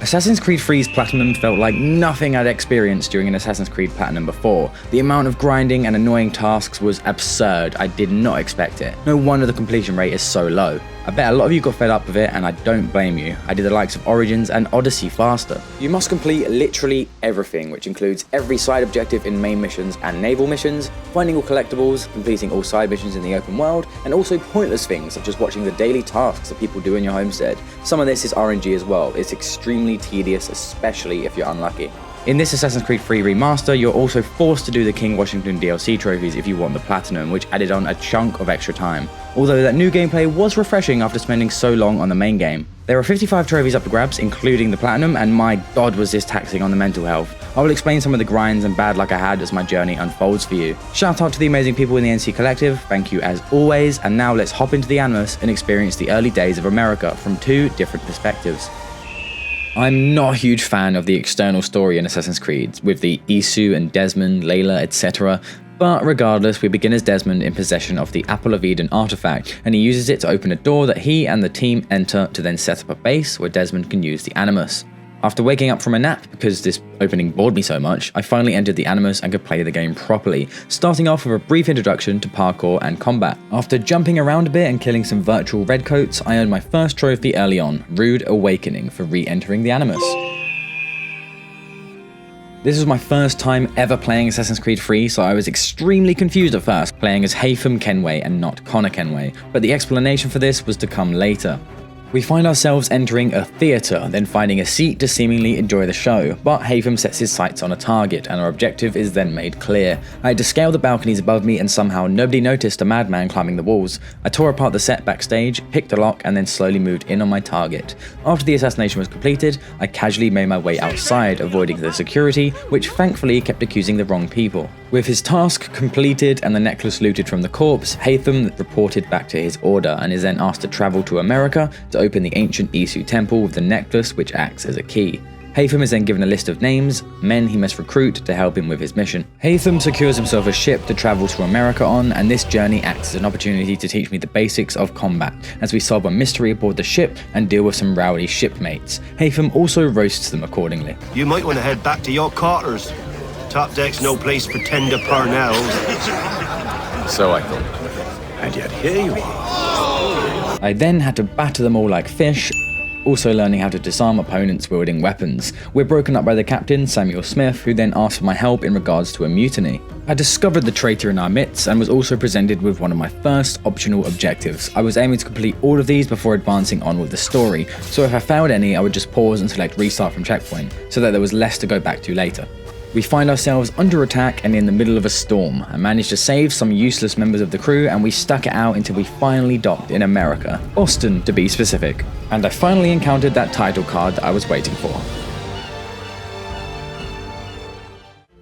Assassin's Creed 3's Platinum felt like nothing I'd experienced during an Assassin's Creed Platinum before. The amount of grinding and annoying tasks was absurd. I did not expect it. No wonder the completion rate is so low. I bet a lot of you got fed up with it, and I don't blame you. I did the likes of Origins and Odyssey faster. You must complete literally everything, which includes every side objective in main missions and naval missions, finding all collectibles, completing all side missions in the open world, and also pointless things such as watching the daily tasks that people do in your homestead. Some of this is RNG as well. It's extremely tedious, especially if you're unlucky. In this Assassin's Creed 3 remaster, you're also forced to do the King Washington DLC trophies if you want the Platinum, which added on a chunk of extra time. Although that new gameplay was refreshing after spending so long on the main game. There are 55 trophies up for grabs, including the Platinum, and my god was this taxing on the mental health. I will explain some of the grinds and bad luck I had as my journey unfolds for you. Shout out to the amazing people in the NC Collective, thank you as always, and now let's hop into the Animus and experience the early days of America from two different perspectives. I'm not a huge fan of the external story in Assassin's Creed, with the Isu and Desmond, Layla, etc. But regardless, we begin as Desmond in possession of the Apple of Eden artifact, and he uses it to open a door that he and the team enter to then set up a base where Desmond can use the Animus. After waking up from a nap, because this opening bored me so much, I finally entered the Animus and could play the game properly, starting off with a brief introduction to parkour and combat. After jumping around a bit and killing some virtual redcoats, I earned my first trophy early on, Rude Awakening, for re-entering the Animus. This was my first time ever playing Assassin's Creed 3, so I was extremely confused at first, playing as Haytham Kenway and not Connor Kenway, but the explanation for this was to come later. We find ourselves entering a theatre, then finding a seat to seemingly enjoy the show, but Haytham sets his sights on a target and our objective is then made clear. I had to scale the balconies above me and somehow nobody noticed a madman climbing the walls. I tore apart the set backstage, picked a lock and then slowly moved in on my target. After the assassination was completed, I casually made my way outside, avoiding the security, which thankfully kept accusing the wrong people. With his task completed and the necklace looted from the corpse, Haytham reported back to his order and is then asked to travel to America to open the ancient Isu temple with the necklace which acts as a key. Haytham is then given a list of names, men he must recruit to help him with his mission. Haytham secures himself a ship to travel to America on, and this journey acts as an opportunity to teach me the basics of combat, as we solve a mystery aboard the ship and deal with some rowdy shipmates. Haytham also roasts them accordingly. You might want to head back to your quarters. Top deck's no place for tender parnells. So I thought. And yet here you are. I then had to batter them all like fish, also learning how to disarm opponents wielding weapons. We're broken up by the captain, Samuel Smith, who then asked for my help in regards to a mutiny. I discovered the traitor in our midst and was also presented with one of my first optional objectives. I was aiming to complete all of these before advancing on with the story, so if I failed any I would just pause and select restart from checkpoint, so that there was less to go back to later. We find ourselves under attack and in the middle of a storm. I managed to save some useless members of the crew and we stuck it out until we finally docked in America. Boston to be specific. And I finally encountered that title card that I was waiting for.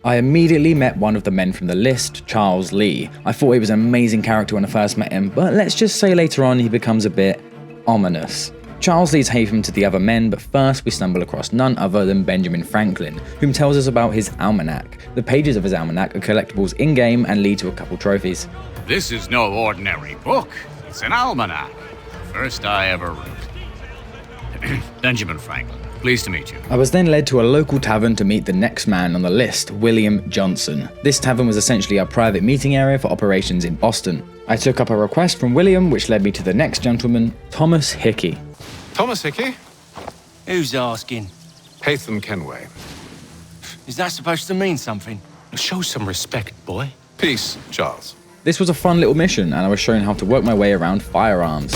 I immediately met one of the men from the list, Charles Lee. I thought he was an amazing character when I first met him, but let's just say later on he becomes a bit ominous. Charles leads Haytham to the other men, but first we stumble across none other than Benjamin Franklin, whom tells us about his almanac. The pages of his almanac are collectibles in-game and lead to a couple trophies. This is no ordinary book. It's an almanac. The first I ever wrote. Benjamin Franklin, pleased to meet you. I was then led to a local tavern to meet the next man on the list, William Johnson. This tavern was essentially our private meeting area for operations in Boston. I took up a request from William, which led me to the next gentleman, Thomas Hickey. Thomas Hickey? Who's asking? Haytham Kenway. Is that supposed to mean something? Show some respect, boy. Peace, Charles. This was a fun little mission, and I was shown how to work my way around firearms,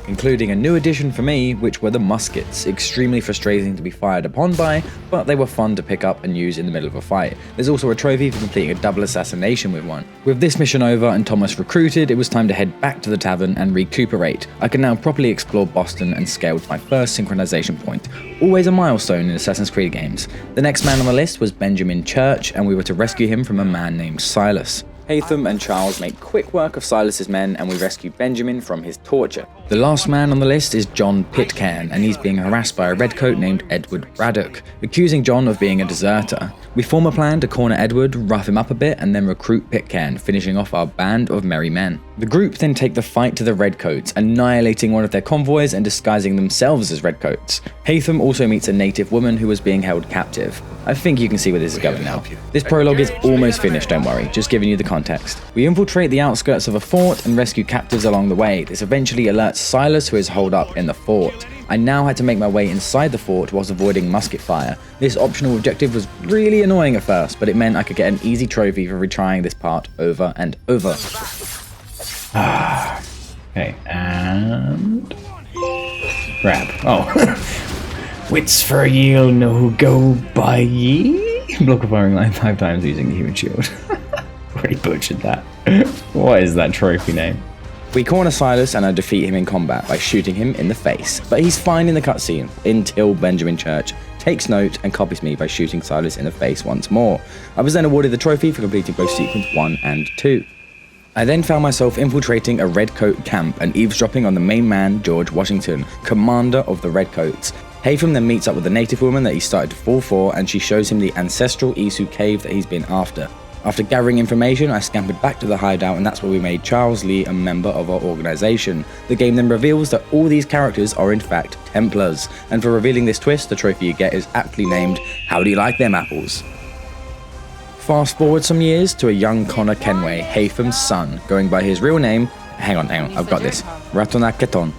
including a new addition for me, which were the muskets. Extremely frustrating to be fired upon by, but they were fun to pick up and use in the middle of a fight. There's also a trophy for completing a double assassination with one. With this mission over and Thomas recruited, it was time to head back to the tavern and recuperate. I can now properly explore Boston and scale to my first synchronization point. Always a milestone in Assassin's Creed games. The next man on the list was Benjamin Church, and we were to rescue him from a man named Silas. Haytham and Charles make quick work of Silas's men, and we rescue Benjamin from his torture. The last man on the list is John Pitcairn, and he's being harassed by a redcoat named Edward Braddock, accusing John of being a deserter. We form a plan to corner Edward, rough him up a bit, and then recruit Pitcairn, finishing off our band of merry men. The group then take the fight to the redcoats, annihilating one of their convoys and disguising themselves as redcoats. Haytham also meets a native woman who was being held captive. I think you can see where this is going now. This prologue is almost finished, don't worry, just giving you the context. We infiltrate the outskirts of a fort and rescue captives along the way. This eventually alerts Silas, who is holed up in the fort. I now had to make my way inside the fort whilst avoiding musket fire. This optional objective was really annoying at first, but it meant I could get an easy trophy for retrying this part over and over. Okay, and grab. Oh. Wits for ye'll no go by ye. Block of firing line 5 times using the human shield. Already butchered that. What is that trophy name? We corner Silas and I defeat him in combat by shooting him in the face, but he's fine in the cutscene until Benjamin Church takes note and copies me by shooting Silas in the face once more. I was then awarded the trophy for completing both sequence 1 and 2. I then found myself infiltrating a redcoat camp and eavesdropping on the main man, George Washington, commander of the Redcoats. Haytham then meets up with the native woman that he started to fall for, and she shows him the ancestral Isu cave that he's been after. After gathering information, I scampered back to the hideout, and that's where we made Charles Lee a member of our organisation. The game then reveals that all these characters are in fact Templars, and for revealing this twist, the trophy you get is aptly named, How Do You Like Them Apples? Fast forward some years to a young Connor Kenway, Haytham's son, going by his real name, hang on, I've got this, Ratonaketon.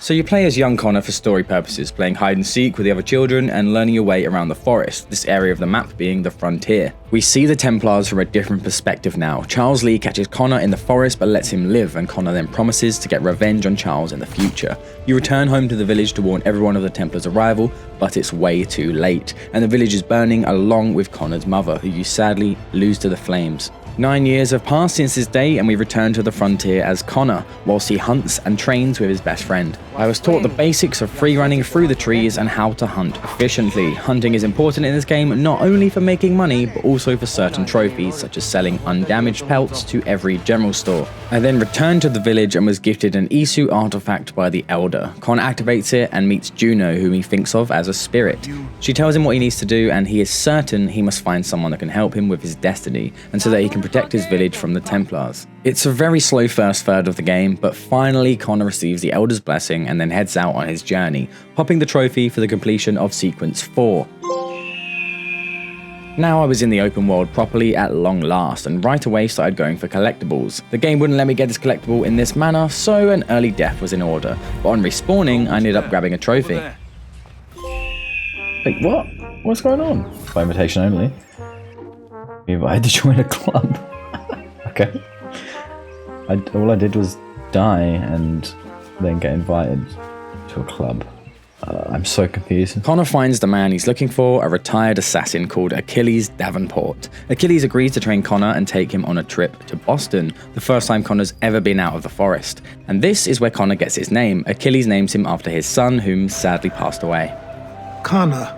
So you play as young Connor for story purposes, playing hide and seek with the other children and learning your way around the forest, this area of the map being the frontier. We see the Templars from a different perspective now. Charles Lee catches Connor in the forest but lets him live, and Connor then promises to get revenge on Charles in the future. You return home to the village to warn everyone of the Templars' arrival, but it's way too late, and the village is burning along with Connor's mother, who you sadly lose to the flames. 9 years have passed since this day, and we return to the frontier as Connor, whilst he hunts and trains with his best friend. I was taught the basics of free running through the trees and how to hunt efficiently. Hunting is important in this game, not only for making money, but also for certain trophies, such as selling undamaged pelts to every general store. I then returned to the village and was gifted an Isu artifact by the Elder. Connor activates it and meets Juno, whom he thinks of as a spirit. She tells him what he needs to do, and he is certain he must find someone that can help him with his destiny, and so that he can protect his village from the Templars. It's a very slow first third of the game, but finally Connor receives the Elder's blessing and then heads out on his journey, popping the trophy for the completion of sequence 4. Now I was in the open world properly at long last, and right away started going for collectibles. The game wouldn't let me get this collectible in this manner, so an early death was in order, but on respawning I ended up grabbing a trophy. Wait, what? What's going on? By invitation only. I had to join a club. Okay. All I did was die and then get invited to a club. I'm so confused. Connor finds the man he's looking for, a retired assassin called Achilles Davenport. Achilles agrees to train Connor and take him on a trip to Boston, the first time Connor's ever been out of the forest. And this is where Connor gets his name. Achilles names him after his son, whom sadly passed away. Connor.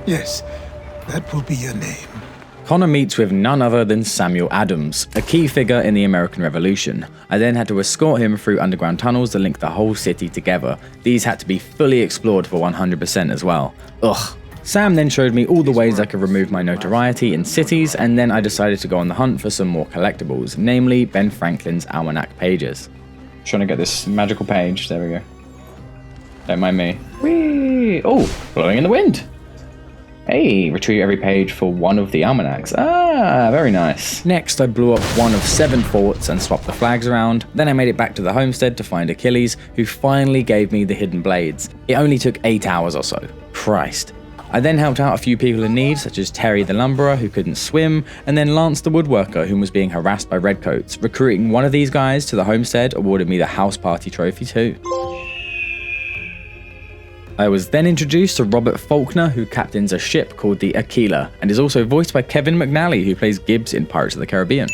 Yes, that will be your name. Connor meets with none other than Samuel Adams, a key figure in the American Revolution. I then had to escort him through underground tunnels that link the whole city together. These had to be fully explored for 100% as well. Ugh. Sam then showed me all the ways I could remove my notoriety in cities, and then I decided to go on the hunt for some more collectibles, namely Ben Franklin's almanac pages. Trying to get this magical page. There we go. Don't mind me. Whee! Oh, blowing in the wind. Hey, retrieve every page for one of the almanacs. Ah, very nice. Next, I blew up one of 7 forts and swapped the flags around. Then I made it back to the homestead to find Achilles, who finally gave me the hidden blades. It only took 8 hours or so. Christ. I then helped out a few people in need, such as Terry the lumberer, who couldn't swim, and then Lance the woodworker, who was being harassed by redcoats. Recruiting one of these guys to the homestead awarded me the house party trophy too. I was then introduced to Robert Faulkner, who captains a ship called the Aquila, and is also voiced by Kevin McNally, who plays Gibbs in Pirates of the Caribbean.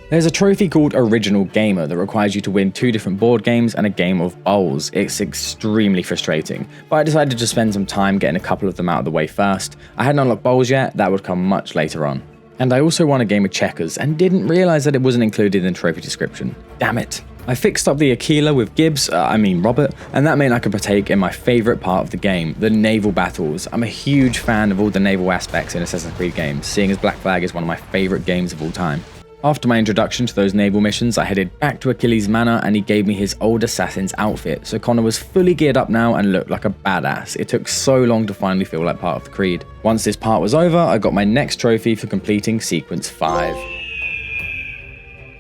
There's a trophy called Original Gamer that requires you to win 2 different board games and a game of bowls. It's extremely frustrating, but I decided to spend some time getting a couple of them out of the way first. I hadn't unlocked bowls yet, that would come much later on. And I also won a game of checkers and didn't realise that it wasn't included in the trophy description. Damn it. I fixed up the Aquila with Robert, and that meant I could partake in my favourite part of the game, the naval battles. I'm a huge fan of all the naval aspects in Assassin's Creed games, seeing as Black Flag is one of my favourite games of all time. After my introduction to those naval missions, I headed back to Achilles' manor and he gave me his old assassin's outfit, so Connor was fully geared up now and looked like a badass. It took so long to finally feel like part of the Creed. Once this part was over, I got my next trophy for completing Sequence 5.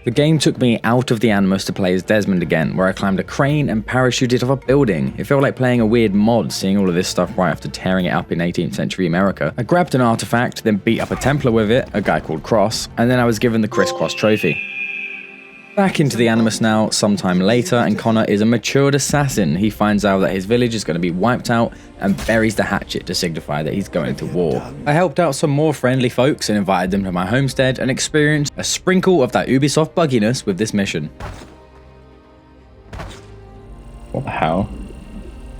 The game took me out of the Animus to play as Desmond again, where I climbed a crane and parachuted off a building. It felt like playing a weird mod, seeing all of this stuff right after tearing it up in 18th century America. I grabbed an artifact, then beat up a Templar with it, a guy called Cross, and then I was given the Crisscross trophy. Back into the Animus now, sometime later, and Connor is a matured assassin. He finds out that his village is going to be wiped out and buries the hatchet to signify that he's going to war. I helped out some more friendly folks and invited them to my homestead and experienced a sprinkle of that Ubisoft bugginess with this mission. What the hell?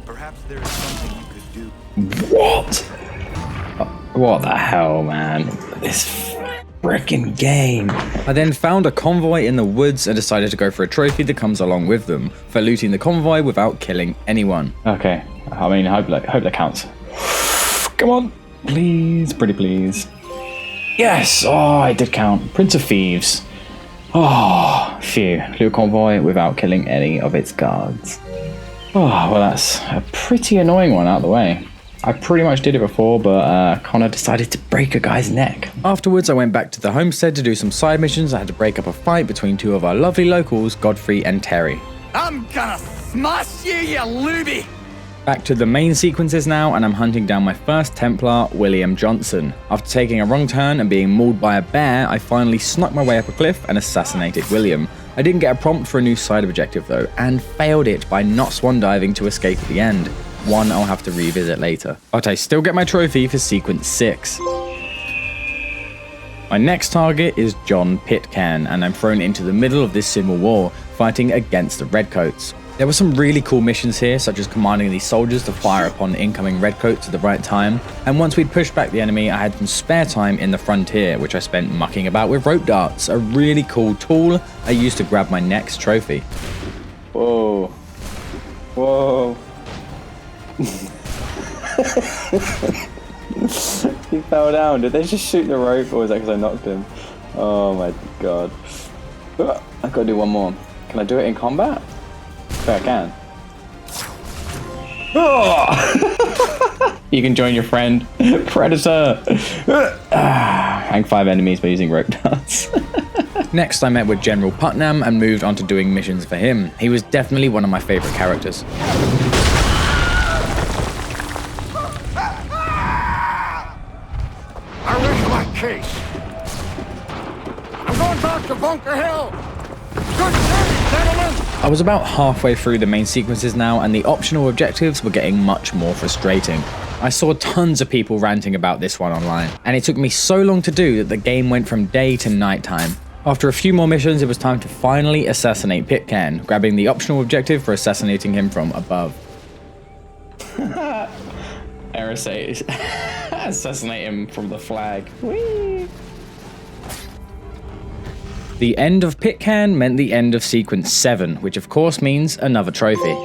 Perhaps there is something you could do. What? What the hell, man? This frickin' game. I then found a convoy in the woods and decided to go for a trophy that comes along with them, for looting the convoy without killing anyone. Okay, I mean, I hope that counts. Come on, please, pretty please. Yes, oh, I did count. Prince of Thieves. Oh, phew. Loot convoy without killing any of its guards. Oh, well, that's a pretty annoying one out of the way. I pretty much did it before, but Connor decided to break a guy's neck. Afterwards, I went back to the homestead to do some side missions. I had to break up a fight between two of our lovely locals, Godfrey and Terry. I'm gonna smash you, you looby! Back to the main sequences now, and I'm hunting down my first Templar, William Johnson. After taking a wrong turn and being mauled by a bear, I finally snuck my way up a cliff and assassinated William. I didn't get a prompt for a new side objective though, and failed it by not swan diving to escape at the end. One I'll have to revisit later. But I still get my trophy for Sequence 6. My next target is John Pitcairn, and I'm thrown into the middle of this civil war, fighting against the Redcoats. There were some really cool missions here, such as commanding these soldiers to fire upon incoming Redcoats at the right time, and once we'd pushed back the enemy, I had some spare time in the frontier, which I spent mucking about with rope darts, a really cool tool I used to grab my next trophy. Whoa. Whoa. He fell down. Did they just shoot the rope, or was that because I knocked him? Oh my god. I've got to do one more. Can I do it in combat? I can. Oh! You can join your friend, Predator. Hang 5 enemies by using rope darts. Next, I met with General Putnam and moved on to doing missions for him. He was definitely one of my favourite characters. Case. I'm going back to Bunker Hill. Good day, gentlemen. I was about halfway through the main sequences now, and the optional objectives were getting much more frustrating. I saw tons of people ranting about this one online, and it took me so long to do that the game went from day to night time. After a few more missions, it was time to finally assassinate Pitcairn, grabbing the optional objective for assassinating him from above. Aerosate. Assassinate him from the flag. Whee! The end of Pitcairn meant the end of Sequence 7, which of course means another trophy.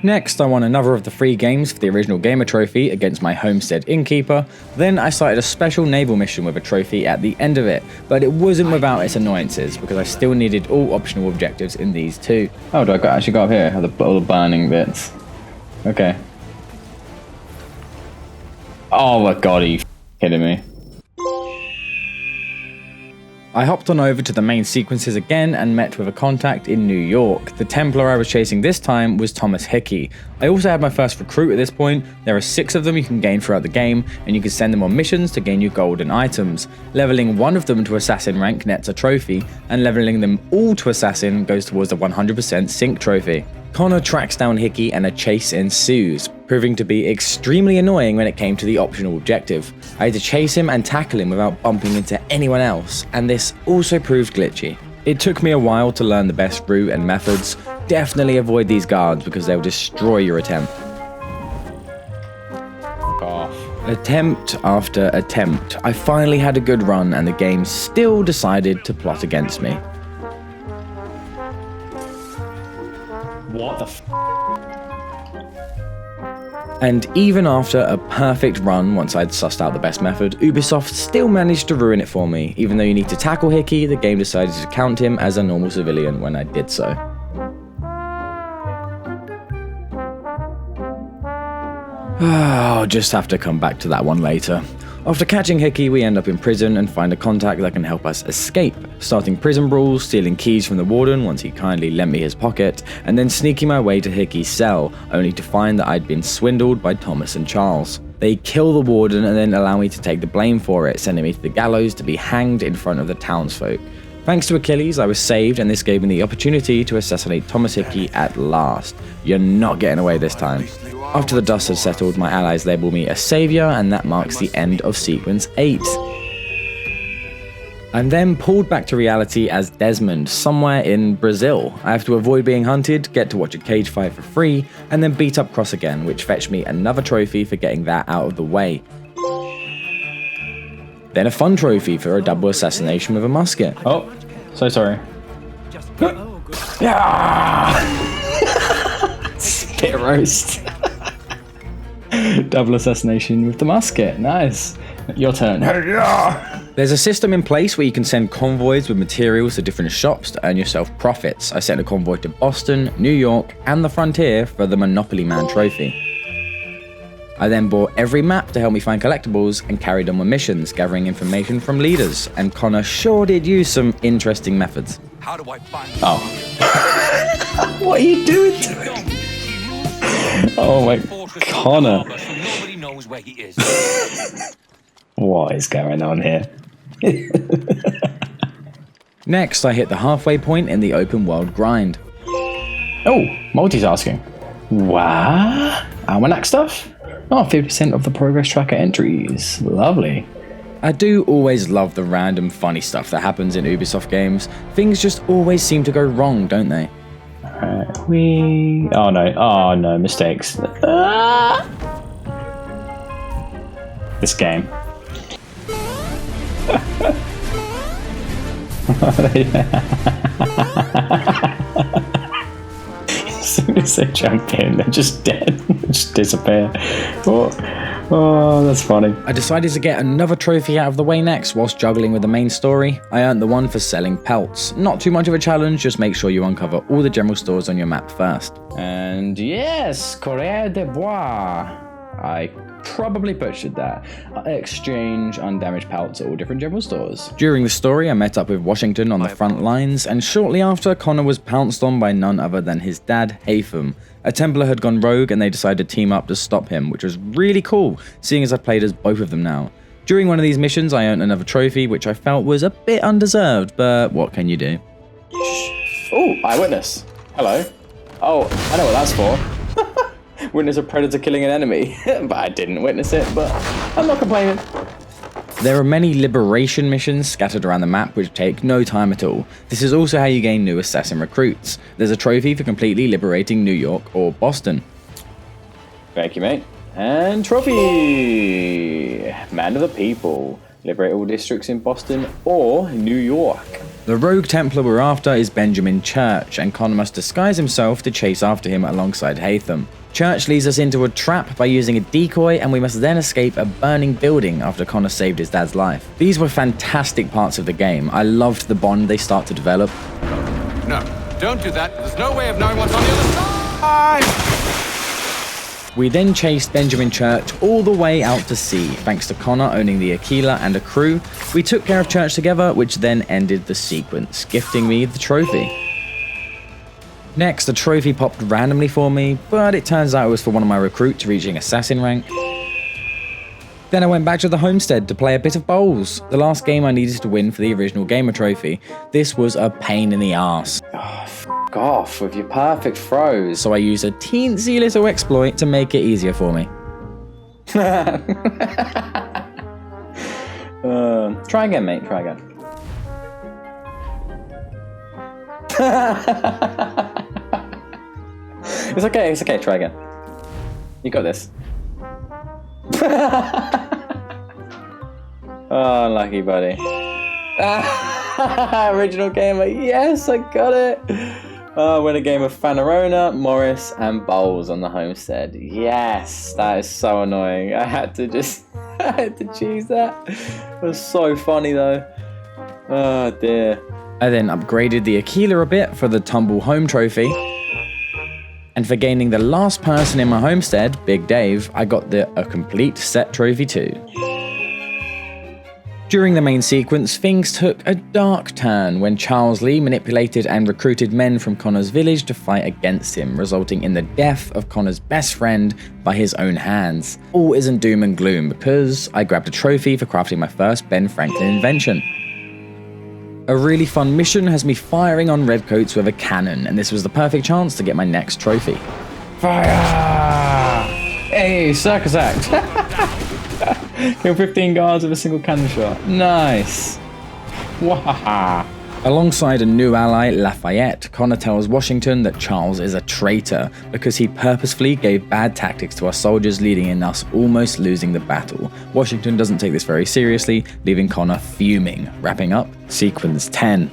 Next, I won another of the 3 games for the original gamer trophy against my homestead innkeeper. Then I started a special naval mission with a trophy at the end of it, but it wasn't without its annoyances because I still needed all optional objectives in these too. Oh, do I actually go up here? All the burning bits. Okay. Oh my god, are you kidding me? I hopped on over to the main sequences again and met with a contact in New York. The Templar I was chasing this time was Thomas Hickey. I also had my first recruit at this point. There are 6 of them you can gain throughout the game, and you can send them on missions to gain you gold and items. Leveling one of them to assassin rank nets a trophy, and leveling them all to assassin goes towards the 100% sync trophy. Connor tracks down Hickey and a chase ensues, proving to be extremely annoying when it came to the optional objective. I had to chase him and tackle him without bumping into anyone else, and this also proved glitchy. It took me a while to learn the best route and methods. Definitely avoid these guards because they'll destroy your attempt. Off. Attempt after attempt, I finally had a good run and the game still decided to plot against me. What the f? And even after a perfect run, once I'd sussed out the best method, Ubisoft still managed to ruin it for me. Even though you need to tackle Hickey, the game decided to count him as a normal civilian when I did so. I'll just have to come back to that one later. After catching Hickey, we end up in prison and find a contact that can help us escape, starting prison brawls, stealing keys from the warden once he kindly lent me his pocket, and then sneaking my way to Hickey's cell, only to find that I'd been swindled by Thomas and Charles. They kill the warden and then allow me to take the blame for it, sending me to the gallows to be hanged in front of the townsfolk. Thanks to Achilles, I was saved, and this gave me the opportunity to assassinate Thomas Hickey at last. You're not getting away this time. After the dust had settled, my allies label me a savior, and that marks the end of Sequence 8. I'm then pulled back to reality as Desmond, somewhere in Brazil. I have to avoid being hunted, get to watch a cage fight for free, and then beat up Cross again, which fetched me another trophy for getting that out of the way. Then a fun trophy for a double assassination with a musket. Oh, so sorry. Yeah! Spit roast. Double assassination with the musket. Nice. Your turn. There's a system in place where you can send convoys with materials to different shops to earn yourself profits. I sent a convoy to Boston, New York, and the Frontier for the Monopoly Man trophy. I then bought every map to help me find collectibles and carried on with missions, gathering information from leaders, and Connor sure did use some interesting methods. How do I find Oh. What are you doing to him? Oh my, Connor. Nobody knows where he is. What is going on here? Next, I hit the halfway point in the open world grind. Oh, multitasking. Wow. Almanac stuff? Oh, 50% of the progress tracker entries. Lovely. I do always love the random funny stuff that happens in Ubisoft games. Things just always seem to go wrong, don't they? Oh no, mistakes. This game. As soon as they jump in, they're just dead. They just disappear. Oh, that's funny. I decided to get another trophy out of the way next whilst juggling with the main story. I earned the one for selling pelts. Not too much of a challenge, just make sure you uncover all the general stores on your map first. And yes, Courrier de Bois. I probably butchered that. Exchange undamaged pelts at all different general stores. During the story, I met up with Washington on the front lines, and shortly after, Connor was pounced on by none other than his dad, Haytham. A Templar had gone rogue and they decided to team up to stop him, which was really cool, seeing as I've played as both of them now. During one of these missions, I earned another trophy, which I felt was a bit undeserved, but what can you do? Oh, eyewitness. Hello. Oh, I know what that's for. Witness a predator killing an enemy. But I didn't witness it, but I'm not complaining. There are many liberation missions scattered around the map which take no time at all. This is also how you gain new assassin recruits. There's a trophy for completely liberating New York or Boston. Thank you, mate. And trophy! Man of the people. Liberate all districts in Boston or New York. The rogue Templar we're after is Benjamin Church, and Connor must disguise himself to chase after him alongside Haytham. Church leads us into a trap by using a decoy, and we must then escape a burning building after Connor saved his dad's life. These were fantastic parts of the game. I loved the bond they start to develop. No, don't do that. There's no way of knowing what's on the other side. We then chased Benjamin Church all the way out to sea. Thanks to Connor owning the Aquila and a crew, we took care of Church together, which then ended the sequence, gifting me the trophy. Next, a trophy popped randomly for me, but it turns out it was for one of my recruits reaching assassin rank. Then I went back to the homestead to play a bit of bowls, the last game I needed to win for the original gamer trophy. This was a pain in the arse. Fuck off with your perfect throws. So I used a teensy little exploit to make it easier for me. Try again, mate. Try again. It's okay. Try again. You got this. Oh, lucky buddy. Original gamer, yes, I got it. Oh, win a game of Fanarona, Morris, and Bowles on the homestead. Yes, that is so annoying. I had to choose that. It was so funny though. Oh dear. I then upgraded the Aquila a bit for the Tumble Home trophy. And for gaining the last person in my homestead, Big Dave, I got a complete set trophy too. During the main sequence, things took a dark turn when Charles Lee manipulated and recruited men from Connor's village to fight against him, resulting in the death of Connor's best friend by his own hands. All isn't doom and gloom because I grabbed a trophy for crafting my first Ben Franklin invention. A really fun mission has me firing on redcoats with a cannon, and this was the perfect chance to get my next trophy. Fire! Hey, circus act! Kill 15 guards with a single cannon shot. Nice! Wahaha! Alongside a new ally, Lafayette, Connor tells Washington that Charles is a traitor because he purposefully gave bad tactics to our soldiers, leading in us almost losing the battle. Washington doesn't take this very seriously, leaving Connor fuming. Wrapping up, sequence 10.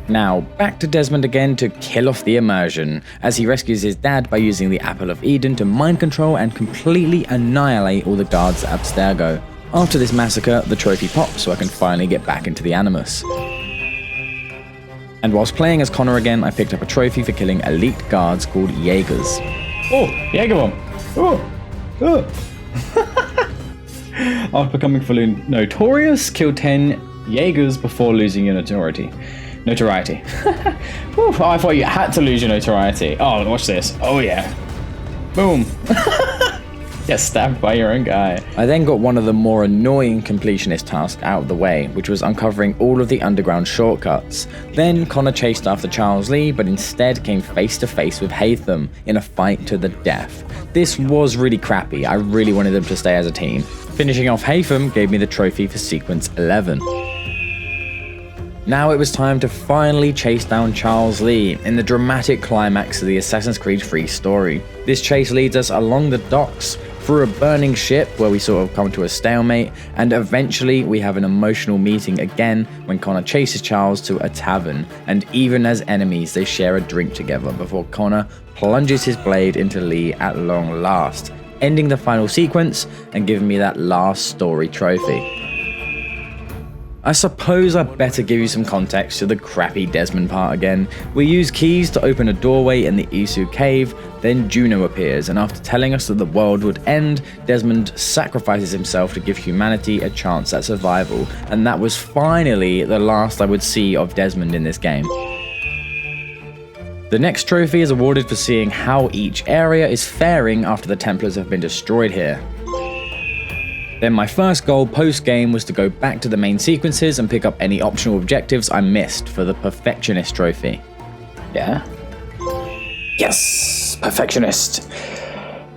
Now, back to Desmond again to kill off the immersion, as he rescues his dad by using the Apple of Eden to mind control and completely annihilate all the guards at Abstergo. After this massacre, the trophy pops so I can finally get back into the Animus. And whilst playing as Connor again, I picked up a trophy for killing elite guards called Jaegers. Oh, Jaegerbomb! Oh! After becoming fully notorious, kill 10 Jaegers before losing your notoriety. Oh, I thought you had to lose your notoriety. Oh, watch this. Oh yeah. Boom. Get stabbed by your own guy. I then got one of the more annoying completionist tasks out of the way, which was uncovering all of the underground shortcuts. Then Connor chased after Charles Lee, but instead came face to face with Hatham in a fight to the death. This was really crappy. I really wanted them to stay as a team. Finishing off Hatham gave me the trophy for sequence 11. Now it was time to finally chase down Charles Lee in the dramatic climax of the Assassin's Creed 3 story. This chase leads us along the docks, through a burning ship where we sort of come to a stalemate, and eventually we have an emotional meeting again when Connor chases Charles to a tavern, and even as enemies they share a drink together before Connor plunges his blade into Lee at long last, ending the final sequence and giving me that last story trophy. I suppose I'd better give you some context to the crappy Desmond part again. We use keys to open a doorway in the Isu cave, then Juno appears, and after telling us that the world would end, Desmond sacrifices himself to give humanity a chance at survival, and that was finally the last I would see of Desmond in this game. The next trophy is awarded for seeing how each area is faring after the Templars have been destroyed here. Then my first goal post-game was to go back to the main sequences and pick up any optional objectives I missed for the Perfectionist trophy. Yeah? Yes! Perfectionist!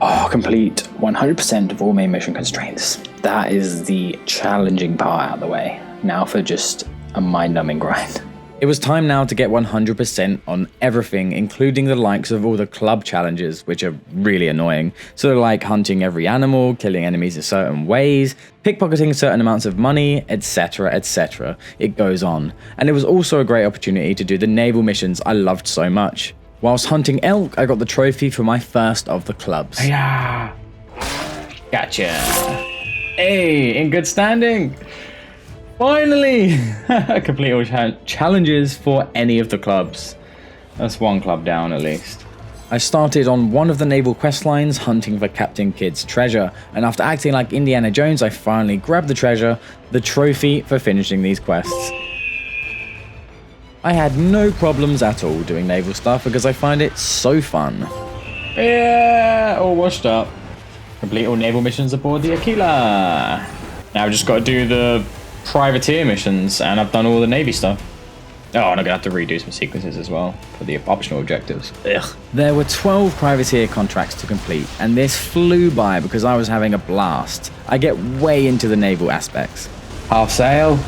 Oh, complete 100% of all main mission constraints. That is the challenging part out of the way. Now for just a mind-numbing grind. It was time now to get 100% on everything, including the likes of all the club challenges, which are really annoying. So like hunting every animal, killing enemies in certain ways, pickpocketing certain amounts of money, etc, etc. It goes on. And it was also a great opportunity to do the naval missions I loved so much. Whilst hunting elk, I got the trophy for my first of the clubs. Yeah. Gotcha. Hey, in good standing. Finally! Complete all challenges for any of the clubs. That's one club down at least. I started on one of the naval quest lines hunting for Captain Kidd's treasure, and after acting like Indiana Jones, I finally grabbed the treasure, the trophy for finishing these quests. I had no problems at all doing naval stuff because I find it so fun. Yeah, all washed up. Complete all naval missions aboard the Aquila. Now I've just got to do the privateer missions, and I've done all the Navy stuff. Oh, and I'm gonna have to redo some sequences as well for the optional objectives. Ugh. There were 12 privateer contracts to complete, and this flew by because I was having a blast. I get way into the naval aspects. Half sail.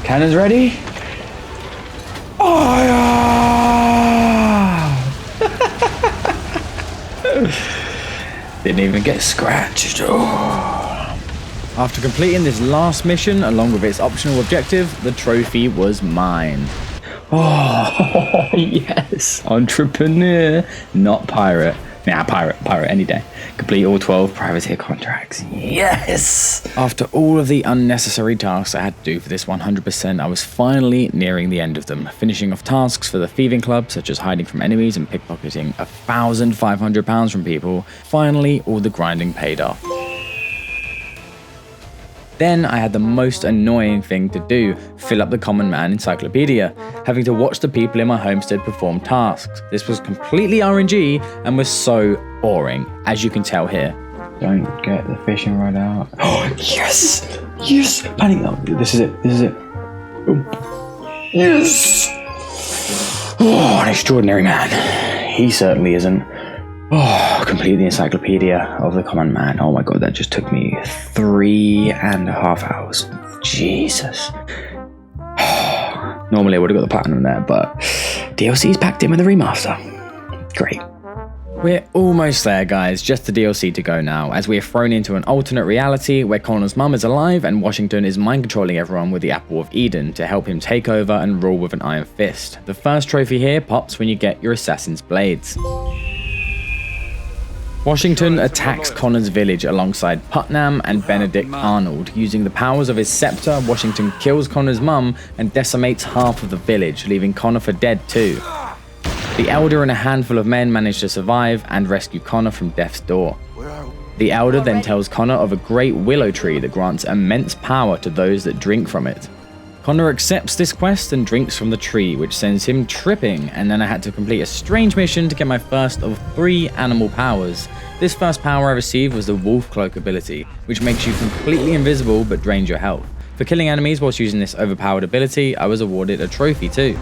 Cannons ready. Fire! Didn't even get scratched. Oh. After completing this last mission, along with its optional objective, the trophy was mine. Oh, yes. Entrepreneur, not pirate. Nah, pirate any day. Complete all 12 privateer contracts. Yes! After all of the unnecessary tasks I had to do for this 100%, I was finally nearing the end of them, finishing off tasks for the thieving club, such as hiding from enemies and pickpocketing £1,500 from people. Finally, all the grinding paid off. Then I had the most annoying thing to do, fill up the Common Man encyclopedia, having to watch the people in my homestead perform tasks. This was completely RNG and was so boring, as you can tell here. Don't get the fishing rod out. Oh, yes! Yes! Panic! Oh, this is it. Boom. Yes! Oh, an extraordinary man. He certainly isn't. Oh, complete the encyclopedia of the Common Man. Oh my god, that just took me 3.5 hours. Jesus. Normally I would have got the platinum there, but DLC's packed in with a remaster. Great. We're almost there, guys, just the DLC to go now, as we are thrown into an alternate reality where Connor's mum is alive and Washington is mind controlling everyone with the Apple of Eden to help him take over and rule with an iron fist. The first trophy here pops when you get your Assassin's Blades. Washington attacks Connor's village alongside Putnam and Benedict Arnold. Using the powers of his scepter, Washington kills Connor's mum and decimates half of the village, leaving Connor for dead too. The Elder and a handful of men manage to survive and rescue Connor from death's door. The Elder then tells Connor of a great willow tree that grants immense power to those that drink from it. Connor accepts this quest and drinks from the tree, which sends him tripping, and then I had to complete a strange mission to get my first of 3 animal powers. This first power I received was the Wolf Cloak ability, which makes you completely invisible but drains your health. For killing enemies whilst using this overpowered ability, I was awarded a trophy too.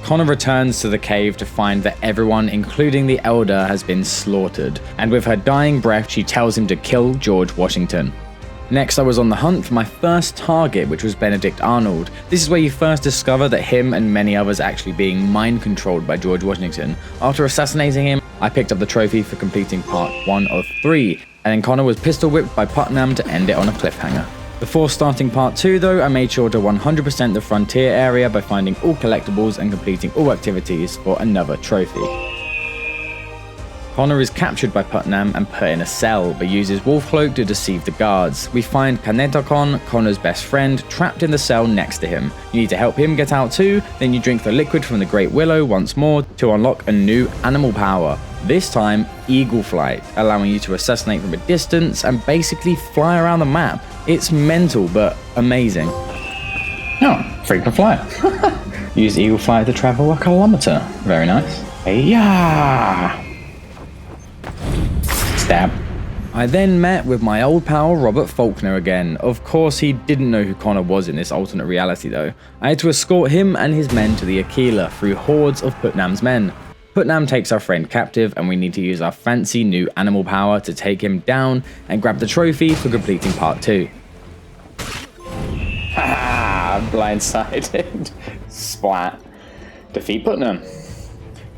Connor returns to the cave to find that everyone, including the Elder, has been slaughtered, and with her dying breath she tells him to kill George Washington. Next, I was on the hunt for my first target, which was Benedict Arnold. This is where you first discover that him and many others are actually being mind-controlled by George Washington. After assassinating him, I picked up the trophy for completing part 1 of 3, and then Connor was pistol-whipped by Putnam to end it on a cliffhanger. Before starting part 2 though, I made sure to 100% the frontier area by finding all collectibles and completing all activities for another trophy. Connor is captured by Putnam and put in a cell, but uses Wolf Cloak to deceive the guards. We find Kanetokon, Connor's best friend, trapped in the cell next to him. You need to help him get out too, then you drink the liquid from the Great Willow once more to unlock a new animal power. This time, Eagle Flight, allowing you to assassinate from a distance and basically fly around the map. It's mental, but amazing. Oh, frequent flyer. Use Eagle Flight to travel a kilometer. Very nice. Hey-ya! Stab. I then met with my old pal Robert Faulkner again. Of course, he didn't know who Connor was in this alternate reality though. I had to escort him and his men to the Aquila through hordes of Putnam's men. Putnam takes our friend captive and we need to use our fancy new animal power to take him down and grab the trophy for completing part 2. Haha, blindsided. Splat. Defeat Putnam.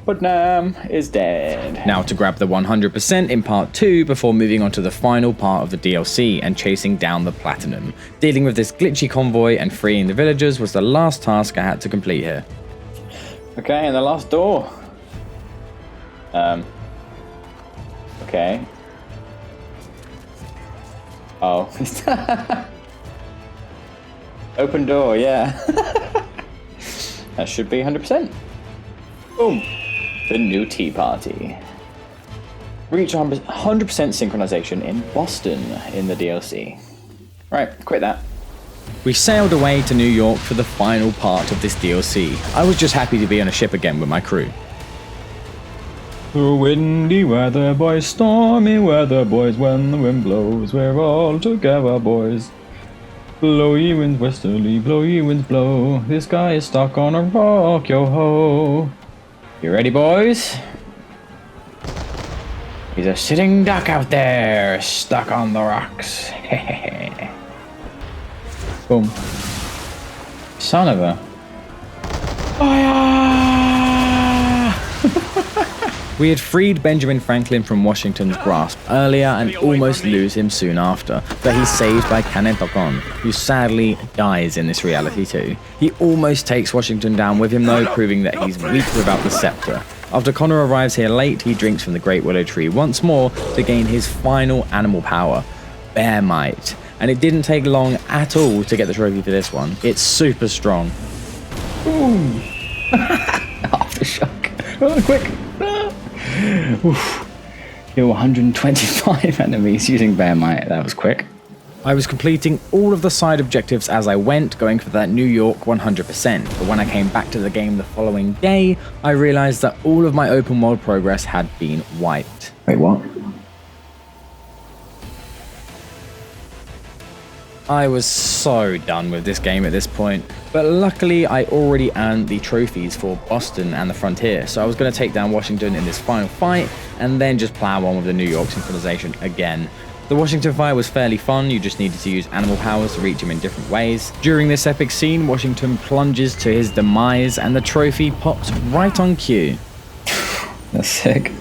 Putnam is dead. Now to grab the 100% in part 2 before moving on to the final part of the DLC and chasing down the platinum. Dealing with this glitchy convoy and freeing the villagers was the last task I had to complete here. Okay, and the last door. Okay. Oh. Open door, yeah. That should be 100%. Boom. The new tea party. Reach 100% synchronization in Boston in the DLC. Right, quit that. We sailed away to New York for the final part of this DLC. I was just happy to be on a ship again with my crew. Windy weather, boys, stormy weather, boys, when the wind blows, we're all together, boys. Blow ye winds westerly, blow ye winds blow, this guy is stuck on a rock, yo-ho. You ready, boys? He's a sitting duck out there, stuck on the rocks. Boom. Son of a... Fire! We had freed Benjamin Franklin from Washington's grasp earlier and almost lose him soon after, but he's saved by Canet Tocon, who sadly dies in this reality too. He almost takes Washington down with him though, proving that he's weak without the scepter. After Connor arrives here late, he drinks from the Great Willow Tree once more to gain his final animal power, Bear Might. And it didn't take long at all to get the trophy for this one. It's super strong. Ooh. Aftershock. Oh, quick. Oof. Kill 125 enemies using Bear Might. That was quick. I was completing all of the side objectives as I went, going for that New York 100%, but when I came back to the game the following day, I realized that all of my open world progress had been wiped. Wait, what? I was so done with this game at this point, but luckily I already earned the trophies for Boston and the Frontier, so I was going to take down Washington in this final fight, and then just plow on with the New York synchronization again. The Washington fight was fairly fun, you just needed to use animal powers to reach him in different ways. During this epic scene, Washington plunges to his demise and the trophy pops right on cue. That's sick.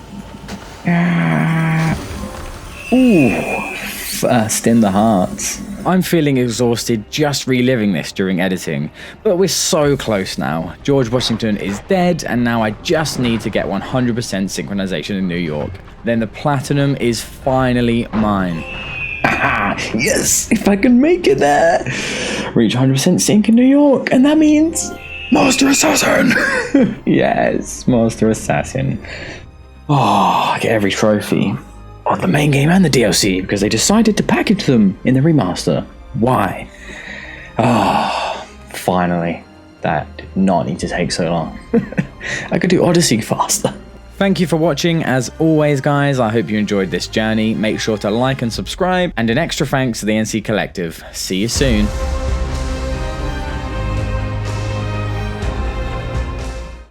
Ooh, first in the hearts. I'm feeling exhausted just reliving this during editing, but we're so close now. George Washington is dead, and now I just need to get 100% synchronization in New York. Then the platinum is finally mine. Yes, if I can make it there. Reach 100% sync in New York, and that means Master Assassin. Yes, Master Assassin. Oh, I get every trophy on the main game and the DLC because they decided to package them in the remaster. Why? Ah, finally. That did not need to take so long. I could do Odyssey faster. Thank you for watching. As always, guys, I hope you enjoyed this journey. Make sure to like and subscribe, and an extra thanks to the NC Collective. See you soon.